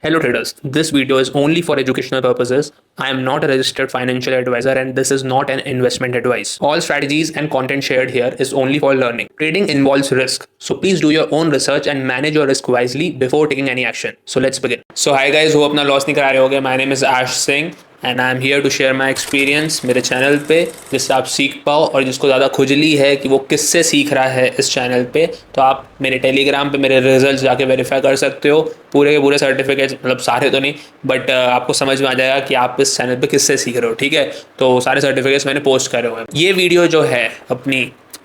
Hello traders, this video is only for educational purposes. I am not a registered financial advisor and this is not an investment advice. All strategies and content shared here is only for learning. Trading involves risk, so please do your own research and manage your risk wisely before taking any action. So let's begin. So hi guys, who अपना loss नहीं करा रहे होगे. My name is Ash Singh and I am here to share my experience मेरे channel पे, जिससे आप सीख पाओ. और जिसको ज़्यादा खुजली है कि वो किससे सीख रहा है इस चैनल पे, तो आप मेरे टेलीग्राम पे मेरे रिजल्ट जाके वेरीफाई कर सकते हो. पूरे के पूरे सर्टिफिकेट्स, मतलब सारे तो नहीं बट आपको समझ में आ जाएगा कि आप इस चैनल पे किससे सीख रहे हो. ठीक है, तो सारे सर्टिफिकेट्स मैंने पोस्ट करे हुए हैं. ये वीडियो जो है अपनी,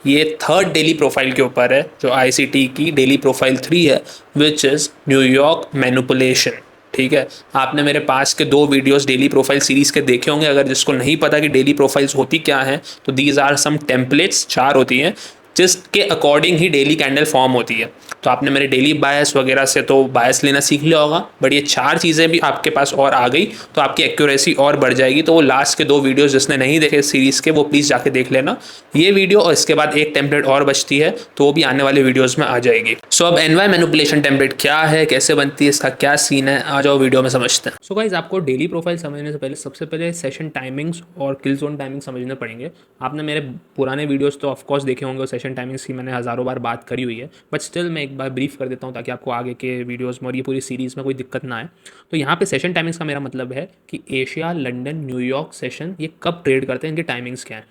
ये थर्ड डेली प्रोफाइल के ऊपर है, जो ICT की डेली प्रोफाइल 3 है, विच इज़ न्यूयॉर्क मैनिपुलेशन. ठीक है, आपने मेरे पास के 2 वीडियोस डेली प्रोफाइल सीरीज़ के देखे होंगे. अगर जिसको नहीं पता कि डेली प्रोफाइल्स होती क्या है, तो दीज आर सम टेम्पलेट्स, 4 होती हैं, जिसके अकॉर्डिंग ही डेली कैंडल फॉर्म होती है. तो आपने मेरे डेली बायस वगैरह से तो बायस लेना सीख लिया होगा, बट ये 4 चीज़ें भी आपके पास और आ गई तो आपकी एक्यूरेसी और बढ़ जाएगी. तो वो लास्ट के 2 वीडियोस जिसने नहीं देखे सीरीज़ के, वो प्लीज़ जाके देख लेना ये वीडियो. और इसके बाद एक टेम्पलेट और बचती है, तो वो भी आने वाले वीडियोज़ में आ जाएगी. सो अब NY मैनिपुलेशन टेम्पलेट क्या है, कैसे बनती है, इसका क्या सीन है, आ जाओ वीडियो में समझते हैं. सो गाइस, आपको डेली प्रोफाइल समझने से पहले सबसे पहले सेशन टाइमिंग्स और किल जोन टाइमिंग समझने पड़ेंगे. आपने मेरे पुराने वीडियोस तो ऑफकोर्स देखे होंगे, सेशन टाइमिंग्स की मैंने हज़ारों बार बात करी हुई है, बट स्टिल मैं एक बार ब्रीफ कर देता हूँ ताकि आपको आगे के वीडियोज़ में और ये पूरी सीरीज़ में कोई दिक्कत ना आए. तो यहाँ पे सेशन टाइमिंग्स का मेरा मतलब है कि एशिया, लंदन, न्यूयॉर्क सेशन ये कब ट्रेड करते हैं, इनकी टाइमिंग्स क्या है.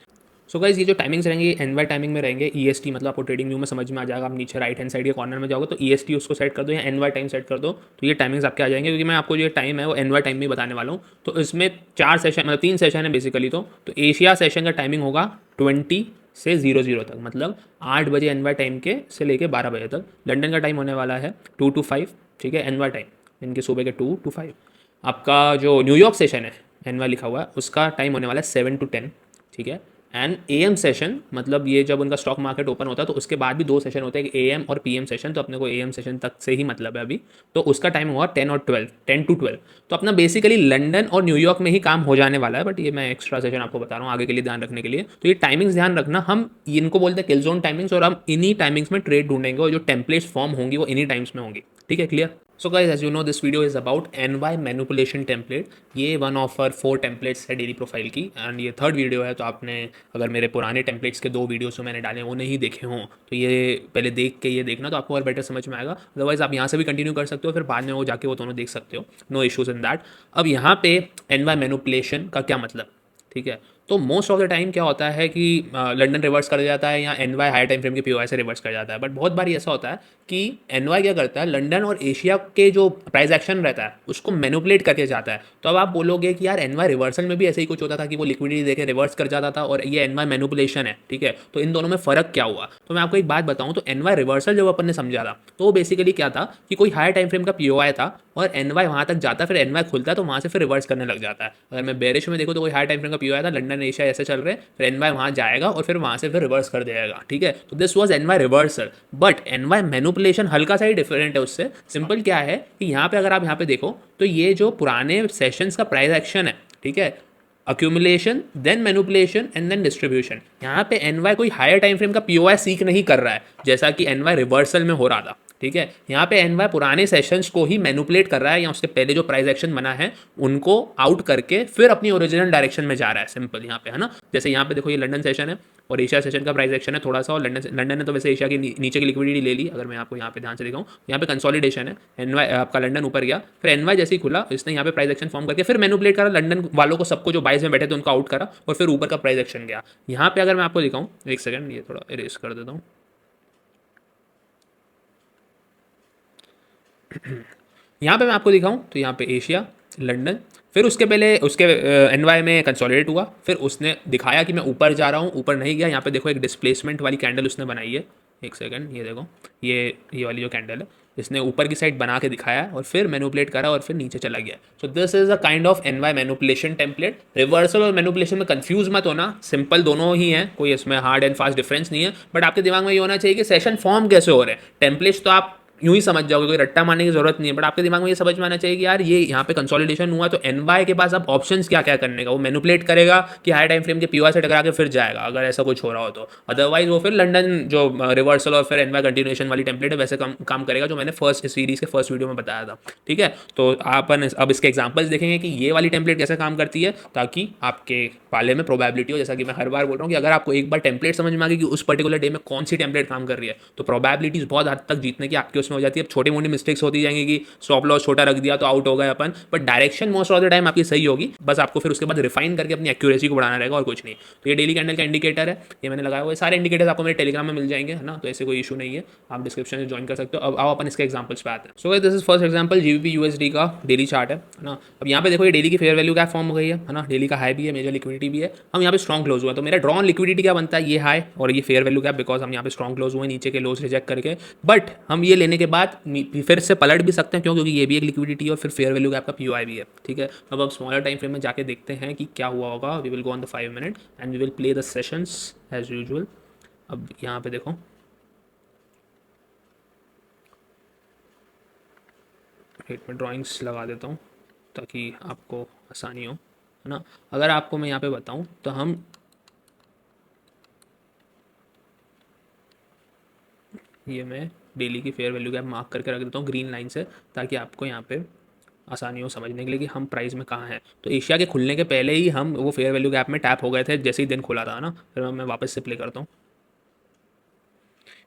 सो गाइस, ये जो टाइमिंग्स रहेंगे ये NY टाइमिंग में रहेंगे. EST मतलब आपको ट्रेडिंग व्यू में समझ में आ जाएगा. आप नीचे राइट हैंड साइड के कॉर्नर में जाओगे तो EST उसको सेट कर दो या NY टाइम सेट कर दो, तो ये टाइमिंग्स आपके आ जाएंगे. क्योंकि मैं आपको जो टाइम है वो NY टाइम में बताने वाला हूँ. तो इसमें 4 सेशन, मतलब 3 सेशन है बेसिकली. तो एशिया सेशन का टाइमिंग होगा 20 से 00 तक, मतलब 8 बजे NY टाइम के से लेके 12 बजे तक. लंदन का टाइम होने वाला है 2 to 5. ठीक है, NY टाइम इनके सुबह के 2 to 5. आपका जो न्यूयॉर्क सेशन है, NY लिखा हुआ है, उसका टाइम होने वाला है 7 to 10. ठीक है, एंड AM सेशन, मतलब ये जब उनका स्टॉक मार्केट ओपन होता है तो उसके बाद भी 2 सेशन होते हैं, AM और PM सेशन. तो अपने को AM सेशन तक से ही मतलब है अभी. तो उसका टाइम हुआ 10 और 12, 10 to 12. तो अपना बेसिकली लंदन और न्यूयॉर्क में ही काम हो जाने वाला है, बट ये मैं एक्स्ट्रा सेशन आपको बता रहा हूँ आगे के लिए ध्यान रखने के लिए. तो ये टाइमिंग्स ध्यान रखना, हम इनको बोलते हैं किल जोन टाइमिंग्स, और हम इन्हीं टाइमिंग्स में ट्रेड ढूंढेंगे और जो टेम्पलेट्स फॉर्म होंगी वो इन्हीं टाइम्स में होंगी. ठीक है, clear. So guys, as you know this video is about NY manipulation template. ये वन ऑफ आवर 4 टेम्पलेट्स है डेली प्रोफाइल की, एंड ये थर्ड वीडियो है. तो आपने अगर मेरे पुराने टेम्पलेट्स के 2 वीडियोस जो मैंने डाले वो नहीं देखे हों, तो ये पहले देख के ये देखना, तो आपको और बेटर समझ में आएगा. अदरवाइज आप यहाँ से भी कंटिन्यू कर सकते हो, फिर बाद में वो जाके वो दोनों देख सकते हो. No issues in that. अब यहाँ पे NY मैनिपुलेशन का क्या मतलब. ठीक है, तो मोस्ट ऑफ द टाइम क्या होता है कि लंदन रिवर्स कर जाता है या NY हाई टाइम फ्रेम के POI से रिवर्स कर जाता है. बट बहुत बार ऐसा होता है कि NY क्या करता है, लंदन और एशिया के जो प्राइस एक्शन रहता है उसको मैनिपुलेट करके जाता है. तो अब आप बोलोगे कि यार NY रिवर्सल में भी ऐसे ही कुछ होता था कि वो लिक्विडिटी देके रिवर्स कर जाता था, और ये NY मैनिपुलेशन है. ठीक है, तो इन दोनों में फ़र्क क्या हुआ. तो मैं आपको एक बात बताऊँ, तो NY रिवर्सल जब अपन ने समझा था तो वो बेसिकली क्या था कि कोई हाई टाइम फ्रेम का POI था और NY वहाँ तक जाता है, फिर NY खुलता है तो वहाँ से फिर रिवर्स करने लग जाता है. अगर मैं बेरिश में देखूँ तो कोई हाई टाइम फ्रेम का POI था, लंदन एशिया ऐसे चल रहे हैं, फिर NY वहाँ जाएगा और फिर वहाँ से फिर रिवर्स कर देगा. ठीक है, तो this was NY reversal. But NY manipulation हल्का सा ही डिफरेंट है उससे. सिंपल क्या है कि यहाँ पे अगर आप यहाँ पे देखो तो ये जो पुराने सेशंस का प्राइस एक्शन है, ठीक है, accumulation, then manipulation and then distribution. यहाँ पे NY कोई हायर टाइम फ्रेम का POI सीख नहीं कर रहा है जैसा कि NY रिवर्सल में हो रहा था. ठीक है, यहाँ पे NY पुराने सेशंस को ही मैनिपुलेट कर रहा है, या उसके पहले जो प्राइस एक्शन बना है उनको आउट करके फिर अपनी ओरिजिनल डायरेक्शन में जा रहा है. सिंपल यहाँ पे है ना. जैसे यहाँ पे देखो ये लंदन सेशन है और एशिया सेशन का प्राइस एक्शन है थोड़ा सा, और लंदन ने तो वैसे एशिया की नीचे की लिक्विडिटी ले ली. अगर मैं आपको यहाँ पे ध्यान से दिखाऊँ, यहाँ पे कंसोलिडेशन है. NY आपका लंदन ऊपर गया, फिर NY जैसे ही खुला इसने यहाँ पे प्राइस एक्शन फॉर्म करके फिर मैनिपुलेट करा लंदन वालों को, सबको जो बाइस में बैठे थे उनको आउट करा, और फिर ऊपर का प्राइस एक्शन गया. यहाँ पे अगर मैं आपको दिखाऊँ, एक सेकंड ये थोड़ा इरेज कर देता हूँ. यहाँ पे मैं आपको दिखाऊं तो यहाँ पे एशिया, लंदन, फिर उसके पहले उसके NY में कंसोलिडेट हुआ, फिर उसने दिखाया कि मैं ऊपर जा रहा हूँ, ऊपर नहीं गया. यहाँ पे देखो एक डिस्प्लेसमेंट वाली कैंडल उसने बनाई है. एक सेकंड, ये देखो, ये वाली जो कैंडल है इसने ऊपर की साइड बना के दिखाया और फिर मैनिपुलेट करा और फिर नीचे चला गया. सो this is a kind of NY manipulation template. Reversal और मैनिपुलेशन में कंफ्यूज मत होना, सिंपल दोनों ही हैं, कोई इसमें हार्ड एंड फास्ट डिफरेंस नहीं है. बट आपके दिमाग में ये होना चाहिए कि सेशन फॉर्म कैसे हो रहे हैं. टेम्पलेट्स तो आप यूं ही समझ जाओगे, कोई रट्टा मारने की जरूरत नहीं है, बट आपके दिमाग में ये समझ में आना चाहिए कि यार ये यहाँ पे कंसोलिडेशन हुआ तो एनवाई के पास अब ऑप्शंस क्या क्या करने का, वो मैनिपुलेट करेगा कि हाई टाइम फ्रेम के पीओआर से टकरा के फिर जाएगा अगर ऐसा कुछ हो रहा हो तो, अदरवाइज वो फिर लंडन जो रिवर्सल और फिर एनवाई कंटिन्यूएशन वाली टेम्पलेट है वैसे काम करेगा जो मैंने फर्स्ट सीरीज के फर्स्ट वीडियो में बताया था। ठीक है, तो अपन अब इसके एग्जाम्पल्स देखेंगे कि ये वाली टेम्पलेट कैसे काम करती है, ताकि आपके पाले में प्रोबेबिलिटी हो। जैसा कि मैं हर बार बोल रहा हूँ कि अगर आपको एक बार टेम्पलेट समझ में आ गई कि उस पर्टिकुलर डे में कौन सी टेम्पलेट काम कर रही है, तो प्रोबेबिलिटीज बहुत हद तक जीतने की आपकी उसमें हो जाती है। अब छोटी मोटी मिस्टेक्स होती जाएंगी कि स्टॉप लॉस छोटा रख दिया तो आउट हो गए अपन, but direction most of the time आपकी सही होगी, बस आपको फिर उसके बाद रिफाइन करके अपनी एक्यूरेसी को बढ़ाना रहेगा और कुछ नहीं। तो ये डेली कैंडल का इंडिकेटर है, ये मैंने लगाया हुआ है, सारे इंडिकेटर्स आपको मेरे टेलीग्राम में मिल जाएंगे, है ना, तो ऐसे कोई इशू नहीं है, आप डिस्क्रिप्शन में ज्वाइन कर सकते हो। अब आओ अपन इसके एग्जांपल्स पे आते हैं। सो this is first example GBP USD का डेली चार्ट है ना। अब यहाँ पे देखो ये डेली की फेयर वैल्यू क्या फॉर्म हो गई है ना, डेली का हाई भी है, मेजर लिक्विडिटी भी है, हम यहाँ पे स्ट्रॉन्ग क्लोज हुआ, तो मेरा ड्रॉन लिक्विडिटी क्या बनता है, ये हाई और ये फेयर वैल्यू क्या, बिकॉज हम यहाँ पे स्ट्रॉन्ग क्लोज हुए नीचे के लोज रिजेक्ट करके, बट हम ये लेने के बाद फिर से पलट भी सकते हैं, क्यों, क्योंकि ये भी एक लिक्विडिटी और फिर फेयर वैल्यू का आपका पीओआई भी है। ठीक है, अब स्मॉलर टाइम फ्रेम में जाके देखते हैं कि क्या हुआ होगा। We will go on the 5 minute and we will play the sessions as usual. अब यहाँ पे देखो, एक मैं ड्राइंग्स लगा देता हूँ ताकि आपको आसानी हो, है ना। अगर आपको मैं यहाँ पे बताऊँ तो हम ये मैं डेली की फेयर वैल्यू गैप मार्क करके रख देता हूँ ग्रीन लाइन से, ताकि आपको यहाँ पे आसानी हो समझने के लिए कि हम प्राइस में कहाँ हैं। तो एशिया के खुलने के पहले ही हम वो फेयर वैल्यू गैप में टैप हो गए थे जैसे ही दिन खुला था ना। फिर मैं वापस से प्ले करता हूँ।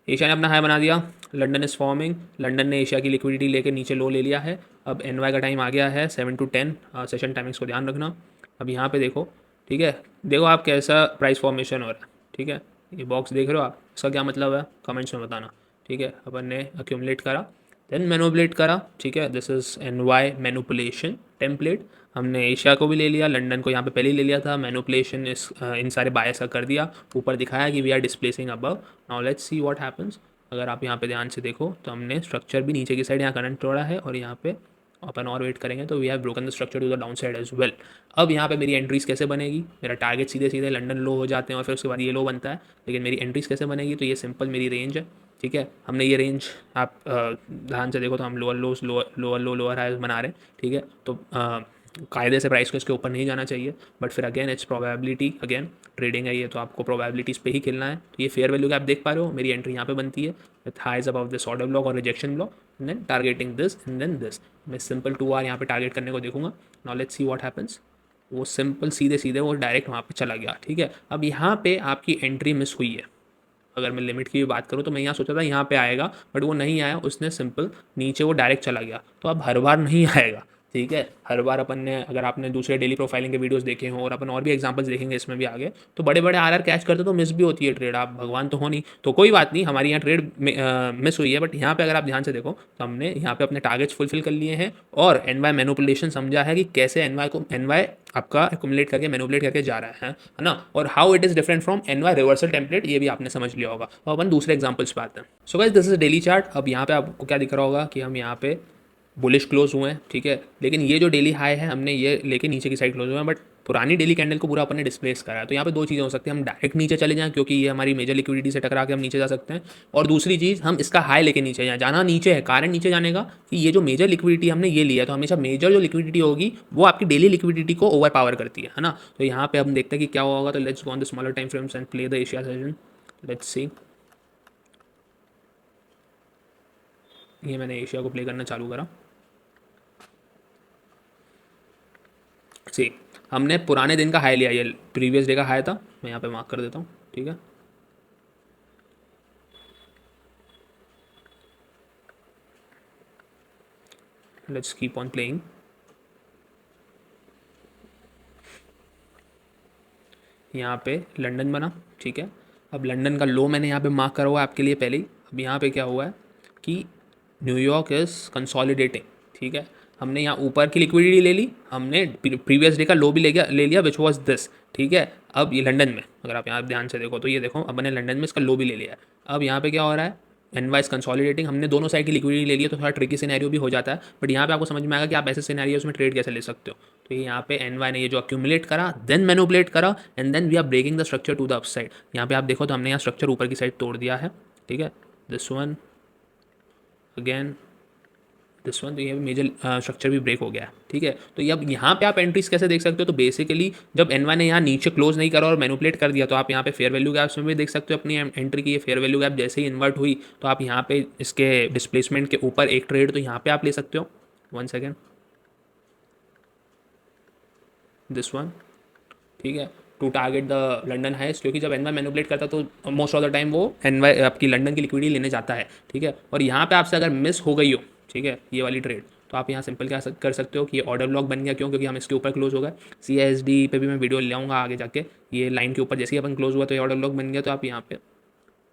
एशिया ने अपना हाई बना दिया, लंदन इज़ फॉर्मिंग, लंदन ने एशिया की लिक्विडिटी लेके नीचे लो ले लिया है। अब एनवाई का टाइम आ गया है 7 to 10, सेशन टाइमिंग्स को ध्यान रखना। अब यहाँ पे देखो, ठीक है, देखो आप कैसा प्राइस फॉर्मेशन हो रहा है। ठीक है, ये बॉक्स देख रहे हो आप, इसका क्या मतलब है कमेंट्स में बताना। ठीक है, अपन ने अक्यूमुलेट करा, देन मैनुपुलेट करा। ठीक है, this is N Y manipulation template. हमने एशिया को भी ले लिया, लंदन को यहाँ पे पहले ही ले लिया था, मैनुपुलेशन इस इन सारे बायस का कर दिया, ऊपर दिखाया कि we are displacing above. Now let's see what happens. अगर आप यहाँ पे ध्यान से देखो तो हमने स्ट्रक्चर भी नीचे की साइड यहाँ करंट तोड़ा है, और यहाँ पे अपन और वेट करेंगे तो we have broken the structure to the downside as well. अब यहाँ पे मेरी एंट्रीज कैसे बनेगी, मेरा टारगेट सीधे सीधे लंदन लो हो जाते हैं और फिर उसके बाद ये लो बनता है, लेकिन मेरी एंट्रीज कैसे बनेगी, तो ये सिंपल मेरी रेंज है। ठीक है, हमने ये रेंज, आप ध्यान से देखो तो हम लोअर लोस लोअर लो लोअर हाई बना रहे हैं। ठीक है, तो कायदे से प्राइस को इसके ऊपर नहीं जाना चाहिए, बट फिर again it's probability, again trading है ये, तो आपको प्रोबेबिलिटीज़ पे ही खेलना है। तो ये फेयर वैल्यू का आप देख पा रहे हो, मेरी एंट्री यहाँ पे बनती है with highs about this order block और rejection block, and then targeting this and then this. मैं सिंपल 2 आवर यहाँ पे टारगेट करने को देखूंगा। Now let's see what happens. वो सिंपल सीधे सीधे वो डायरेक्ट वहाँ पे चला गया। ठीक है, अब यहाँ पे आपकी एंट्री मिस हुई है। अगर मैं लिमिट की भी बात करूँ तो मैं यहाँ सोचा था यहाँ पे आएगा, बट वो नहीं आया, उसने सिंपल नीचे वो डायरेक्ट चला गया। तो अब हर बार नहीं आएगा। ठीक है, हर बार अपन ने, अगर आपने दूसरे डेली प्रोफाइलिंग के वीडियोस देखे हों और अपन और भी एग्जांपल्स देखेंगे इसमें भी आगे, तो बड़े बड़े आरआर कैच करते तो मिस भी होती है ट्रेड। आप भगवान तो हो नहीं, तो कोई बात नहीं, हमारी यहाँ ट्रेड मिस हुई है, बट यहाँ पे अगर आप ध्यान से देखो तो हमने यहाँ पे अपने टारगेट्स फुलफिल कर लिए हैं, और एनवाई मैनुपुलेशन समझा है कि कैसे एनवाई आपका एक्यूमुलेट करके मैनुपुलेट करके जा रहा है ना, और how it is different from NY reversal template, ये भी आपने समझ लिया होगा। अब अपन दूसरे एग्जांपल्स पे आते हैं। So guys this is daily chart. अब यहाँ पे आपको क्या दिख रहा होगा कि हम यहाँ पे बुलिश क्लोज हुए हैं। ठीक है, लेकिन ये जो डेली हाई है हमने ये लेके नीचे की साइड क्लोज हुए हैं, बट पुरानी डेली कैंडल को पूरा अपन ने डिस्प्लेस करा है। तो यहाँ पे दो चीज़ें हो सकती हैं, हम डायरेक्ट नीचे चले जाएं क्योंकि ये हमारी मेजर लिक्विडिटी से टकरा के हम नीचे जा सकते हैं, और दूसरी चीज़ हम इसका हाई लेके नीचे जाएं। जाना नीचे है, कारण नीचे जाने का कि ये जो मेजर लिक्विडिटी हमने ये लिया है, तो हमेशा मेजर जो लिक्विडिटी होगी वो आपकी डेली लिक्विडिटी को ओवर पावर करती है ना। तो यहाँ पे हम देखते हैं कि क्या होगा। तो let's go on the smaller time frames and play the Asia session. Let's see, ये मैंने एशिया को प्ले करना चालू करा। सी, हमने पुराने दिन का हाई लिया, ये प्रीवियस डे का हाई था, मैं यहाँ पे मार्क कर देता हूँ। ठीक है, लेट्स कीप ऑन प्लेइंग। यहाँ पे लंदन बना। ठीक है, अब लंदन का लो मैंने यहाँ पे मार्क करा हुआ है आपके लिए पहले ही। अब यहाँ पे क्या हुआ है कि न्यूयॉर्क इज़ कंसोलिडेटिंग। ठीक है, हमने यहाँ ऊपर की लिक्विडिटी ले ली, हमने प्रीवियस डे का लो भी ले लिया विच वॉज दिस। ठीक है, अब ये लंदन में, अगर आप यहाँ ध्यान से देखो तो ये देखो, अब मैंने लंदन में इसका लो भी ले लिया है। अब यहाँ पे क्या हो रहा है, एनवाइज कंसोलिडेटिंग, हमने दोनों साइड की लिक्विडिटी ले ली है, तो थोड़ा ट्रिकी सिनेरियो भी हो जाता है, बट यहाँ पे आपको समझ में आएगा कि आप ऐसे सिनेरियोज में ट्रेड कैसे ले सकते हो। तो ये यहाँ पे एनवाई ने ये जो अक्यूमुलेट करा, देन मैनुपुलेट करा, and then we are breaking the structure to the upside. यहाँ पे आप देखो तो हमने यहाँ स्ट्रक्चर ऊपर की साइड तोड़ दिया है। ठीक है, this one, again this one, तो ये मेजर स्ट्रक्चर भी ब्रेक हो गया है, ठीक है। तो अब यहाँ पे आप एंट्रीज कैसे देख सकते हो, तो बेसिकली जब एन ने यहाँ नीचे क्लोज नहीं करा और मैनिपुलेट कर दिया, तो आप यहाँ पे फेयर वैल्यू गैप्स में भी देख सकते हो अपनी एंट्री की। ये फेयर वैल्यू गैप जैसे ही इन्वर्ट हुई तो आप यहाँ पे इसके डिस्प्लेसमेंट के ऊपर एक ट्रेड तो यहाँ पे आप ले सकते हो। 1 सेकेंड, दिस वन, ठीक है, to target the London highest, क्योंकि जब एनवाई मैनिपुलेट करता है तो मोस्ट ऑफ द टाइम वो एनवाई आपकी लंदन की लिक्विडिटी लेने जाता है, ठीक है। और यहाँ पे आपसे अगर मिस हो गई हो, ठीक है, ये वाली ट्रेड, तो आप यहाँ सिंपल क्या कर सकते हो कि ये ऑर्डर ब्लॉक बन गया, क्यों, क्योंकि हम इसके ऊपर क्लोज हो गए। CISD पे भी मैं वीडियो ले आऊँगा आगे जाके, ये लाइन के ऊपर जैसे ही अपन क्लोज हुआ तो ये ऑर्डर ब्लॉक बन गया। तो आप यहाँ पे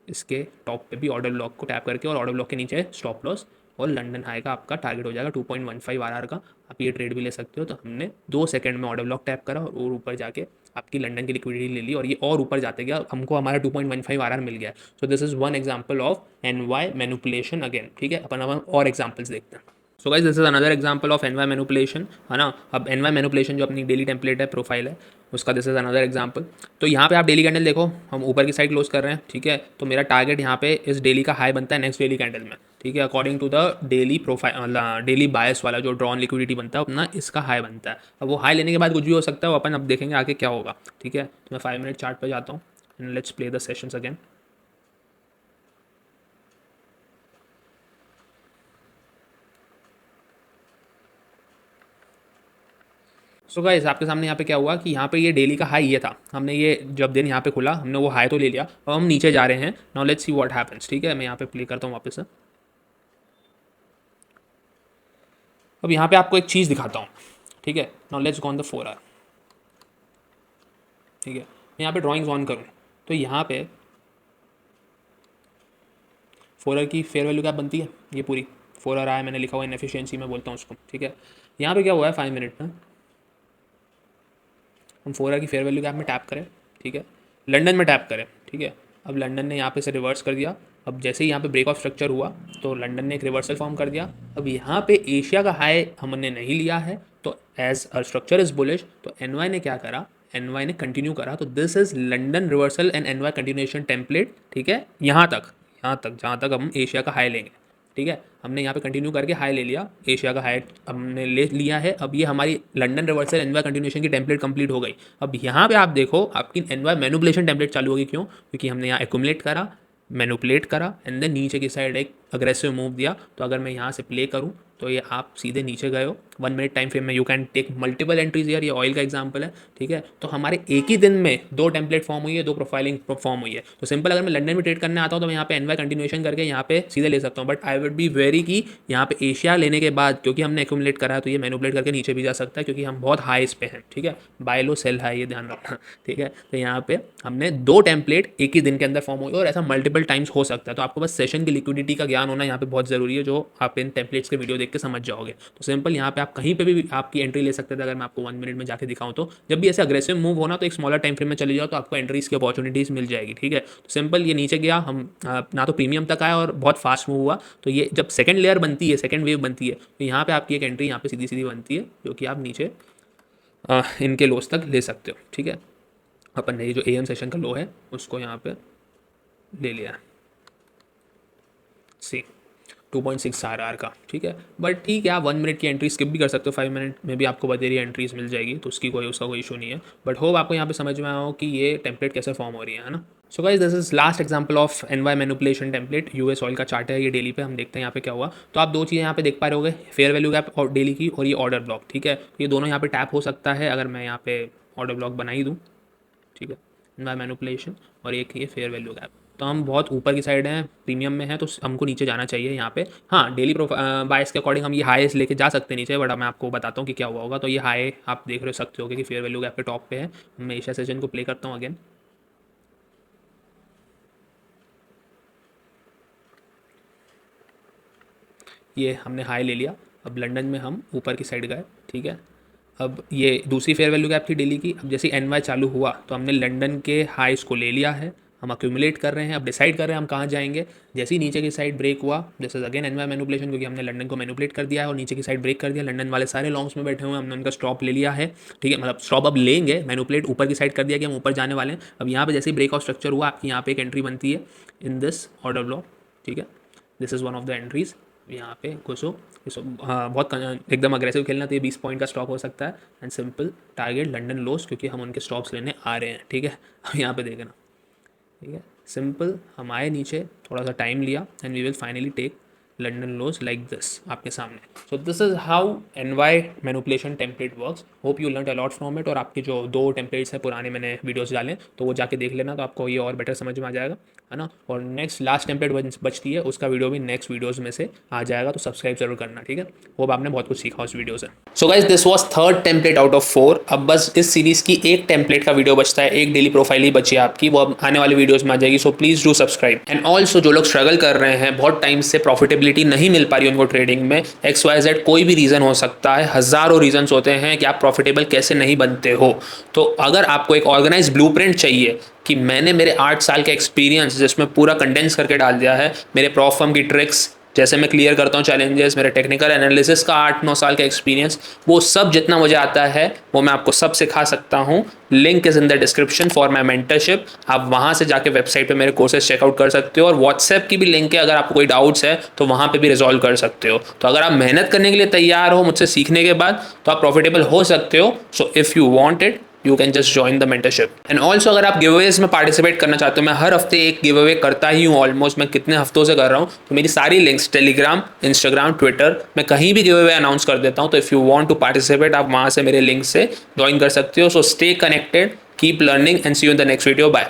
इसके टॉप पे भी ऑर्डर ब्लॉक को टैप करके और ऑर्डर ब्लॉक के नीचे स्टॉप लॉस और लंदन हाई का आपका टारगेट हो जाएगा 2.15 RR का, आप ये ट्रेड भी ले सकते हो। तो हमने 2 सेकंड में ऑर्डर ब्लॉक टैप करा और ऊपर जाके आपकी लंदन की लिक्विडिटी ले ली और ये और ऊपर जाते गया, हमको हमारा 2.15 RR मिल गया। सो this is one example of NY manipulation again, ठीक है। अपन और एग्जांपल्स देखते हैं। So guys this is another example of NY manipulation, है ना। अब एनवाई मैनिपुलेशन जो अपनी डेली टेम्पलेट है, प्रोफाइल है, उसका दिस इज अनदर एग्जांपल। तो यहाँ पे आप डेली कैंडल देखो, हम ऊपर की साइड क्लोज कर रहे हैं, ठीक है। तो मेरा टारगेट यहाँ पे इस डेली का हाई बनता है नेक्स्ट डेली कैंडल में, ठीक है, according to the daily profile, daily bias वाला जो ड्रॉन लिक्विडिटी बनता है अपना, इसका हाई बनता है। अब वो हाई लेने के बाद कुछ भी हो सकता है, वो अपन अब देखेंगे आगे क्या होगा, ठीक है। तो मैं 5 मिनट चार्ट पर जाता हूँ and let's play the sessions again. So guys आपके सामने यहाँ पे क्या हुआ कि यहाँ पे ये डेली का हाई ये था, हमने ये जब दिन यहाँ पे खुला हमने वो हाई तो ले लिया, अब हम नीचे जा रहे हैं। Now let's see what happens, ठीक है। मैं यहाँ पे प्ले करता हूँ वापस से। अब यहाँ पे आपको एक चीज़ दिखाता हूँ, ठीक है। Now let's go on the 4 hour, ठीक है। मैं यहाँ पे ड्राइंग्स ऑन करूँ तो यहाँ पे 4 आवर की फेयर वैल्यू क्या बनती है, ये पूरी 4 आवर आया, मैंने लिखा हुआ इनएफिशिएंसी में बोलता हूँ उसको, ठीक है। यहाँ पे क्या हुआ है 5 मिनट में, हम 4 आवर की फेयर वैल्यू गैप में टैप करें, ठीक है, लंदन में टैप करें, ठीक है। अब लंदन ने यहाँ पे से रिवर्स कर दिया, अब जैसे ही यहाँ पे ब्रेक ऑफ स्ट्रक्चर हुआ तो लंदन ने एक रिवर्सल फॉर्म कर दिया। अब यहाँ पे एशिया का हाई हमने नहीं लिया है, तो as a structure is bullish, तो एनवाई ने क्या करा, एनवाई ने कंटिन्यू करा। तो this is London reversal and NY continuation template, ठीक है। यहाँ तक जहाँ तक हम एशिया का हाई लेंगे, ठीक है। हमने यहाँ पे कंटिन्यू करके हाई ले लिया, एशिया का हाई हमने ले लिया है। अब ये हमारी लंदन रिवर्सल एनवाई कंटिन्यूएशन की टेम्पलेट कंप्लीट हो गई। अब यहाँ पे आप देखो आपकी एनवाई मैनिपुलेशन टेम्पलेट चालू होगी, क्यों, क्योंकि हमने यहाँ एक्यूमुलेट करा, मैनिपुलेट करा एंड देन नीचे की साइड एक अग्रेसिव मूव दिया। तो अगर मैं यहाँ से प्ले करूँ तो ये आप सीधे नीचे गए हो 1 मिनट टाइम फ्रेम में, you can take multiple entries यार, ये ऑयल का एग्जांपल है, ठीक है। तो हमारे एक ही दिन में 2 टेम्पलेट फॉर्म हुई है, 2 प्रोफाइलिंग फॉर्म हुई है। तो सिंपल अगर मैं लंदन में ट्रेड करने आता हूँ तो मैं यहाँ पे एनवाई कंटिन्यूएशन करके यहाँ पे सीधे ले सकता हूँ, but I would be very की यहाँ पे एशिया लेने के बाद, क्योंकि हमने एक्यूमुलेट करा है तो ये मैनिपुलेट करके नीचे भी जा सकता है, क्योंकि हम बहुत हाईस पे हैं, ठीक है। बाय लो सेल हाई, ये ध्यान रखना, ठीक है। तो यहाँ पे हमने 2 टेम्पलेट एक ही दिन के अंदर फॉर्म हुई और ऐसा मल्टीपल टाइम्स हो सकता है। तो आपको बस सेशन की लिक्विडिटी का ज्ञान होना यहाँ पे बहुत जरूरी है, जो आप इन टेम्पलेट्स के वीडियो देख के समझ जाओगे। तो सिंपल यहाँ पे आप कहीं पे भी आपकी एंट्री ले सकते थे। अगर मैं आपको 1 मिनट में जाके दिखाऊं तो जब भी ऐसे अग्रेसिव मूव होना तो एक स्मॉलर टाइम फ्रेम में चले जाओ, तो आपको एंट्रीज की अपॉर्चुनिटीज मिल जाएगी, ठीक है। तो सिंपल ये नीचे गया, हम ना तो प्रीमियम तक आया और बहुत फास्ट मूव हुआ। तो ये जब सेकंड लेयर बनती है, सेकंड वेव बनती है, तो यहाँ पे आपकी एक एंट्री यहाँ पे सीधी सीधी बनती है, जो कि आप नीचे इनके लोस तक ले सकते हो, ठीक है। अपन ने ये जो AM सेशन का लो है उसको यहाँ पे ले लिया, सी 2.6 RR का, ठीक है। बट ठीक है, आप 1 मिनट की एंट्री स्किप भी कर सकते हो, 5 मिनट में भी आपको बतेरी एंट्रीज मिल जाएगी, तो उसका कोई इशू नहीं है। बट होप आपको यहाँ पे समझ में आया हो कि ये टेम्पलेट कैसे फॉर्म हो रही है ना। So guys this is last example of NY manipulation template. US oil का चार्ट है ये डेली पे, हम देखते हैं यहाँ पे क्या हुआ। तो आप 2 चीज़ें यहाँ पे देख पा रहे होगे, फेयर वैल्यू गैप और डेली की, और ये ऑर्डर ब्लॉक, ठीक है। ये दोनों यहाँ पे टैप हो सकता है अगर मैं यहाँ पे ऑर्डर ब्लॉक बना ही दूँ, ठीक है, एनवाई मैनिपुलेशन, और एक ये फेयर वैल्यू गैप। तो हम बहुत ऊपर की साइड हैं, प्रीमियम में है, तो हमको नीचे जाना चाहिए यहाँ पे। हाँ, डेली बायस के अकॉर्डिंग हम ये हाईएस्ट लेके जा सकते हैं नीचे, बट मैं आपको बताता हूँ कि क्या हुआ होगा। तो ये हाई आप देख रहे सकते हो कि फेयर वैल्यू गैप पे टॉप पे है। मैं एशिया सेशन को प्ले करता हूँ अगेन, ये हमने हाई ले लिया। अब लंदन में हम ऊपर की साइड गए, ठीक है। अब ये दूसरी फेयर वैल्यू गैप थी डेली की। अब जैसे एनवाई चालू हुआ तो हमने लंदन के हाईस को ले लिया है, हम अक्यूमुलेट कर रहे हैं। अब डिसाइड कर रहे हैं हम कहाँ जाएंगे। जैसे ही नीचे की साइड ब्रेक हुआ, जैसे अगेन एनवाई मैनिपुलेशन, क्योंकि हमने लंदन को मैनिपुलेट कर दिया है और नीचे की साइड ब्रेक कर दिया। लंदन वाले सारे लॉन्ग्स में बैठे हुए हैं, हमने उनका स्टॉप ले लिया है, ठीक है। मतलब स्टॉप अब लेंगे, मैनिपुलेट ऊपर की साइड कर दिया कि हम ऊपर जाने वाले हैं। अब यहाँ पे जैसे ही ब्रेक ऑफ स्ट्रक्चर हुआ, आपकी यहाँ पे एक एंट्री बनती है इन दिस ऑर्डर ब्लॉक, ठीक है। This is one of the entries, यहाँ पे घुसो घुसो। हाँ, बहुत एकदम अग्रेसिव खेलना तो ये 20 पॉइंट का स्टॉक हो सकता है। And simple target London loss, क्योंकि हम उनके स्टॉक्स लेने आ रहे हैं, ठीक है। अब यहाँ पे देखना, ठीक है, सिंपल हम आए नीचे, थोड़ा सा टाइम लिया and we will finally take London lows like this आपके सामने। So this is how N Y manipulation template works. Hope you learn a lot from it. और आपके जो 2 टेम्पलेट्स हैं पुराने मैंने वीडियोस डाले, तो वो जाके देख लेना, तो आपको ये और बेटर समझ में आ जाएगा, है ना। और नेक्स्ट लास्ट टेम्पलेट बचती है, उसका वीडियो भी नेक्स्ट वीडियोस में से आ जाएगा, तो सब्सक्राइब जरूर करना, ठीक है। होप आपने बहुत कुछ सीखा उस वीडियो से। So guys, this was 3rd template out of 4। अब बस इस सीरीज की एक टेम्पलेट का वीडियो बचता है, एक डेली प्रोफाइल ही बची है आपकी, वो अब आने वाले वीडियोस में आ जाएगी। So please do subscribe. And also जो लोग स्ट्रगल कर रहे हैं, बहुत टाइम से प्रॉफिटेबिलिटी नहीं मिल पा रही उनको ट्रेडिंग में, XYZ कोई भी रीजन हो सकता है, हजारों रीजन होते हैं कि आप प्रॉफिटेबल कैसे नहीं बनते हो। तो अगर आपको एक ऑर्गेनाइज ब्लूप्रिंट चाहिए कि मैंने मेरे 8 साल के एक्सपीरियंस जिसमें पूरा कंडेंस करके डाल दिया है, मेरे प्रॉफ फर्म की ट्रिक्स जैसे मैं क्लियर करता हूँ चैलेंजेस, मेरे टेक्निकल एनालिसिस का 8-9 साल का एक्सपीरियंस, वो सब जितना मुझे आता है वो मैं आपको सब सिखा सकता हूँ। Link is in the description for my mentorship. आप वहाँ से जाके वेबसाइट पे मेरे कोर्सेज चेकआउट कर सकते हो, और व्हाट्सएप की भी लिंक है, अगर आपको कोई डाउट्स है तो वहाँ पे भी रिजॉल्व कर सकते हो। तो अगर आप मेहनत करने के लिए तैयार हो मुझसे सीखने के बाद, तो आप प्रॉफिटेबल हो सकते हो। So if you want it, you can just join the mentorship. And also अगर आप गिवअवेज में पार्टिसिपेट करना चाहते हो, मैं हर हफ्ते एक गिवअवे करता ही हूँ ऑलमोस्ट, मैं कितने हफ्तों से कर रहा हूँ, तो मेरी सारी लिंक्स टेलीग्राम, इंस्टाग्राम, ट्विटर, मैं कहीं भी गिवअवे अनाउंस कर देता हूँ। तो if you want to participate, आप वहाँ से मेरे लिंक से ज्वाइन कर सकते हो। So stay connected, keep learning and see you in the next video. Bye.